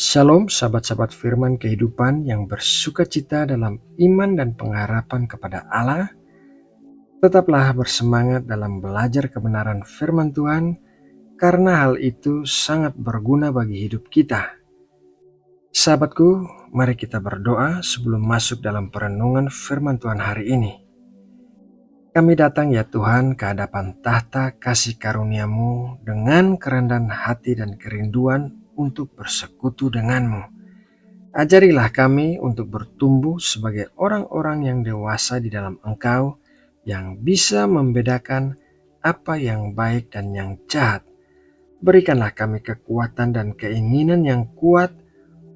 Shalom sahabat-sahabat firman kehidupan yang bersuka cita dalam iman dan pengharapan kepada Allah. Tetaplah bersemangat dalam belajar kebenaran firman Tuhan karena hal itu sangat berguna bagi hidup kita. Sahabatku, mari kita berdoa sebelum masuk dalam perenungan firman Tuhan hari ini. Kami datang ya Tuhan ke hadapan tahta kasih karunia-Mu dengan kerendahan hati dan kerinduan untuk bersekutu denganmu. Ajarilah kami untuk bertumbuh sebagai orang-orang yang dewasa di dalam Engkau, yang bisa membedakan apa yang baik dan yang jahat. Berikanlah kami kekuatan dan keinginan yang kuat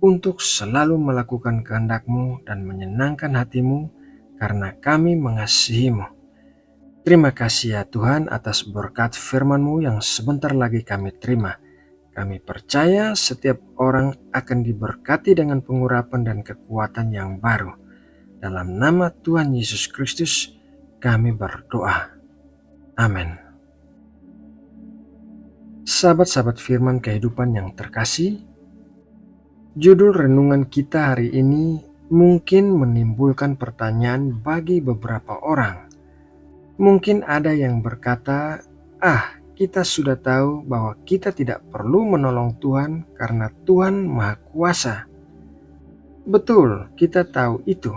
untuk selalu melakukan kehendak-Mu dan menyenangkan hati-Mu, karena kami mengasihi-Mu. Terima kasih ya Tuhan atas berkat firman-Mu yang sebentar lagi kami terima. Kami percaya setiap orang akan diberkati dengan pengurapan dan kekuatan yang baru. Dalam nama Tuhan Yesus Kristus, kami berdoa. Amin. Sahabat-sahabat firman kehidupan yang terkasih, judul renungan kita hari ini mungkin menimbulkan pertanyaan bagi beberapa orang. Mungkin ada yang berkata, kita sudah tahu bahwa kita tidak perlu menolong Tuhan karena Tuhan Maha Kuasa. Betul, kita tahu itu.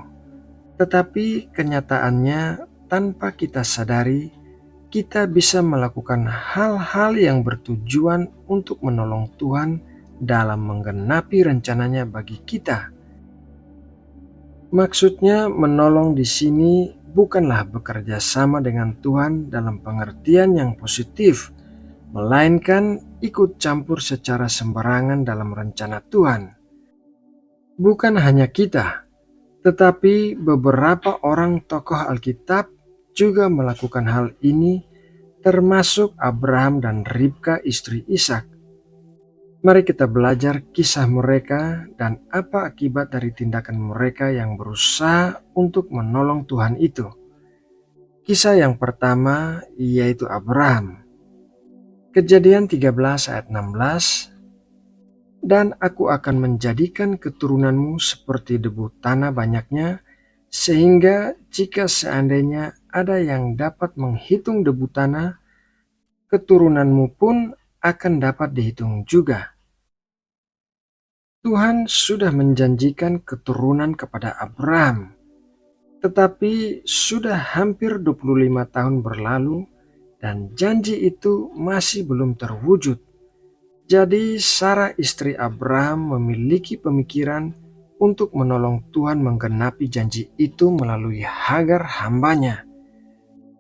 Tetapi kenyataannya tanpa kita sadari, kita bisa melakukan hal-hal yang bertujuan untuk menolong Tuhan dalam menggenapi rencananya bagi kita. Maksudnya menolong di sini bukanlah bekerja sama dengan Tuhan dalam pengertian yang positif, melainkan ikut campur secara sembarangan dalam rencana Tuhan. Bukan hanya kita, tetapi beberapa orang tokoh Alkitab juga melakukan hal ini, termasuk Abraham dan Ribka istri Ishak. Mari kita belajar kisah mereka dan apa akibat dari tindakan mereka yang berusaha untuk menolong Tuhan itu. Kisah yang pertama yaitu Abraham. Kejadian 13 ayat 16. Dan aku akan menjadikan keturunanmu seperti debu tanah banyaknya, sehingga jika seandainya ada yang dapat menghitung debu tanah, keturunanmu pun akan dapat dihitung juga. Tuhan sudah menjanjikan keturunan kepada Abraham, tetapi sudah hampir 25 tahun berlalu dan janji itu masih belum terwujud. Jadi Sarah istri Abraham memiliki pemikiran untuk menolong Tuhan menggenapi janji itu melalui Hagar hambanya.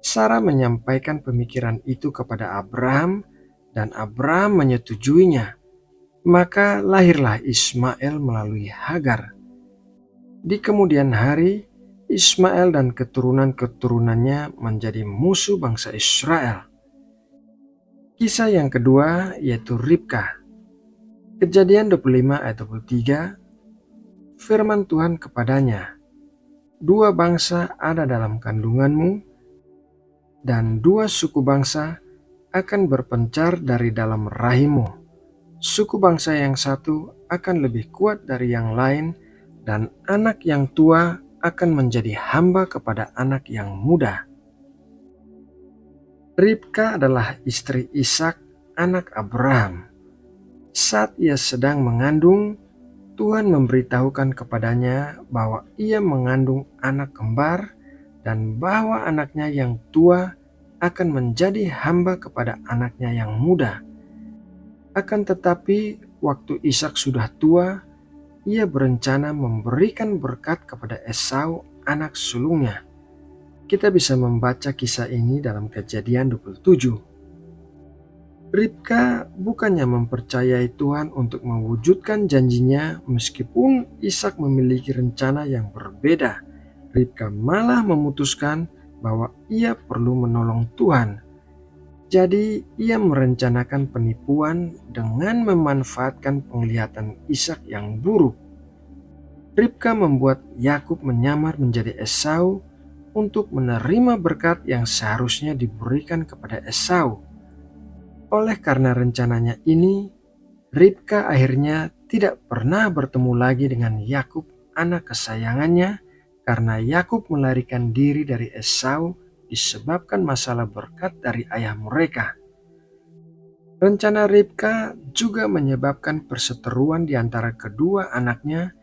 Sarah menyampaikan pemikiran itu kepada Abraham dan Abraham menyetujuinya. Maka lahirlah Ismail melalui Hagar. Di kemudian hari, Ismail dan keturunan-keturunannya menjadi musuh bangsa Israel. Kisah yang kedua yaitu Ribka. Kejadian 25 ayat 23, firman Tuhan kepadanya, "Dua bangsa ada dalam kandunganmu, dan dua suku bangsa akan berpencar dari dalam rahimmu. Suku bangsa yang satu akan lebih kuat dari yang lain, dan anak yang tua akan menjadi hamba kepada anak yang muda." Ribka adalah istri Ishak, anak Abraham. Saat ia sedang mengandung, Tuhan memberitahukan kepadanya bahwa ia mengandung anak kembar dan bahwa anaknya yang tua akan menjadi hamba kepada anaknya yang muda. Akan tetapi, waktu Ishak sudah tua, ia berencana memberikan berkat kepada Esau, anak sulungnya. Kita bisa membaca kisah ini dalam Kejadian 27. Ribka bukannya mempercayai Tuhan untuk mewujudkan janjinya meskipun Ishak memiliki rencana yang berbeda. Ribka malah memutuskan bahwa ia perlu menolong Tuhan. Jadi ia merencanakan penipuan dengan memanfaatkan penglihatan Ishak yang buruk. Ribka membuat Yakub menyamar menjadi Esau untuk menerima berkat yang seharusnya diberikan kepada Esau. Oleh karena rencananya ini, Ribka akhirnya tidak pernah bertemu lagi dengan Yakub, anak kesayangannya, karena Yakub melarikan diri dari Esau disebabkan masalah berkat dari ayah mereka. Rencana Ribka juga menyebabkan perseteruan di antara kedua anaknya,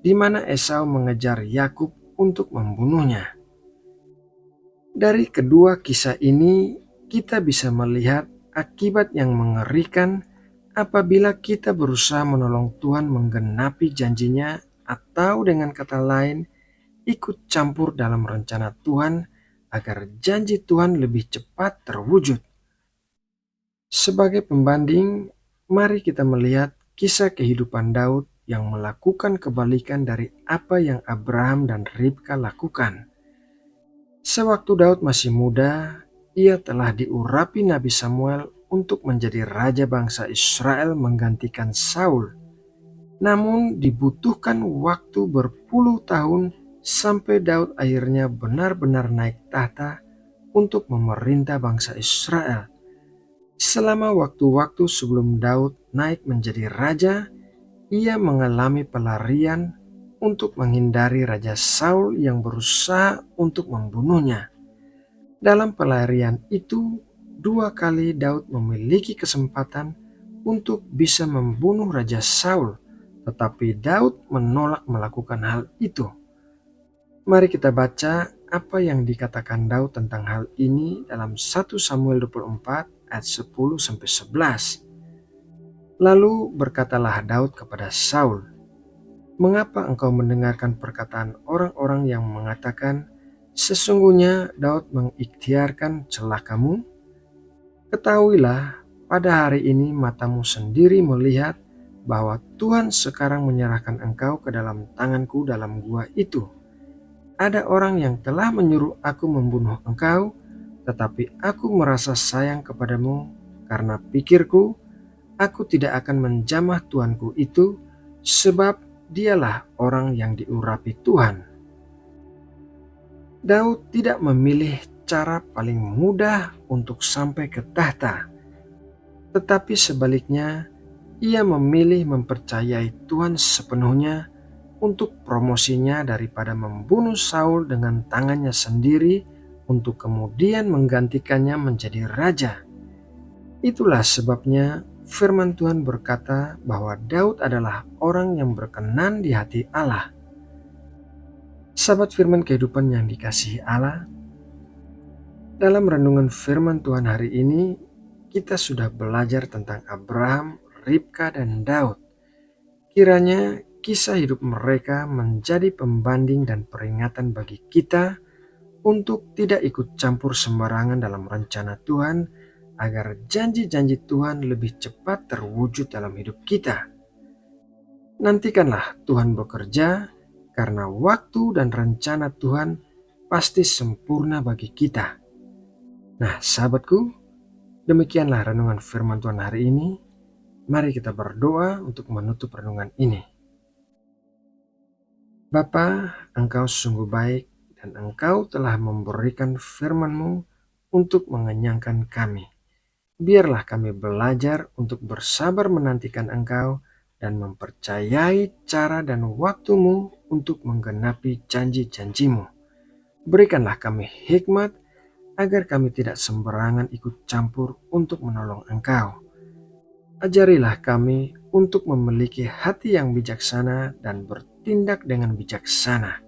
di mana Esau mengejar Yakub untuk membunuhnya. Dari kedua kisah ini, kita bisa melihat akibat yang mengerikan apabila kita berusaha menolong Tuhan menggenapi janjinya, atau dengan kata lain, ikut campur dalam rencana Tuhan agar janji Tuhan lebih cepat terwujud. Sebagai pembanding, mari kita melihat kisah kehidupan Daud yang melakukan kebalikan dari apa yang Abraham dan Ribka lakukan. Sewaktu Daud masih muda, ia telah diurapi Nabi Samuel untuk menjadi raja bangsa Israel menggantikan Saul. Namun dibutuhkan waktu berpuluh tahun sampai Daud akhirnya benar-benar naik tahta untuk memerintah bangsa Israel. Selama waktu-waktu sebelum Daud naik menjadi raja, ia mengalami pelarian untuk menghindari Raja Saul yang berusaha untuk membunuhnya. Dalam pelarian itu, 2 kali Daud memiliki kesempatan untuk bisa membunuh Raja Saul, tetapi Daud menolak melakukan hal itu. Mari kita baca apa yang dikatakan Daud tentang hal ini dalam 1 Samuel 24 ayat 10-11. Lalu berkatalah Daud kepada Saul, "Mengapa engkau mendengarkan perkataan orang-orang yang mengatakan, sesungguhnya Daud mengikhtiarkan celakamu? Ketahuilah, pada hari ini matamu sendiri melihat bahwa Tuhan sekarang menyerahkan engkau ke dalam tanganku dalam gua itu. Ada orang yang telah menyuruh aku membunuh engkau, tetapi aku merasa sayang kepadamu karena pikirku, aku tidak akan menjamah tuanku itu, sebab dialah orang yang diurapi Tuhan." Daud tidak memilih cara paling mudah untuk sampai ke tahta, tetapi sebaliknya ia memilih mempercayai Tuhan sepenuhnya untuk promosinya daripada membunuh Saul dengan tangannya sendiri untuk kemudian menggantikannya menjadi raja. Itulah sebabnya firman Tuhan berkata bahwa Daud adalah orang yang berkenan di hati Allah. Sahabat firman kehidupan yang dikasihi Allah, dalam renungan firman Tuhan hari ini, kita sudah belajar tentang Abraham, Ribka, dan Daud. Kiranya kisah hidup mereka menjadi pembanding dan peringatan bagi kita untuk tidak ikut campur sembarangan dalam rencana Tuhan, agar janji-janji Tuhan lebih cepat terwujud dalam hidup kita. Nantikanlah Tuhan bekerja, karena waktu dan rencana Tuhan pasti sempurna bagi kita. Nah, sahabatku, demikianlah renungan firman Tuhan hari ini. Mari kita berdoa untuk menutup renungan ini. Bapa, Engkau sungguh baik dan Engkau telah memberikan firman-Mu untuk mengenyangkan kami. Biarlah kami belajar untuk bersabar menantikan Engkau dan mempercayai cara dan waktu-Mu untuk menggenapi janji-janji-Mu. Berikanlah kami hikmat agar kami tidak sembarangan ikut campur untuk menolong Engkau. Ajarilah kami untuk memiliki hati yang bijaksana dan bertindak dengan bijaksana.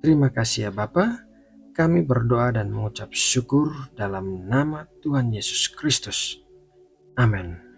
Terima kasih ya Bapa. Kami berdoa dan mengucap syukur dalam nama Tuhan Yesus Kristus. Amin.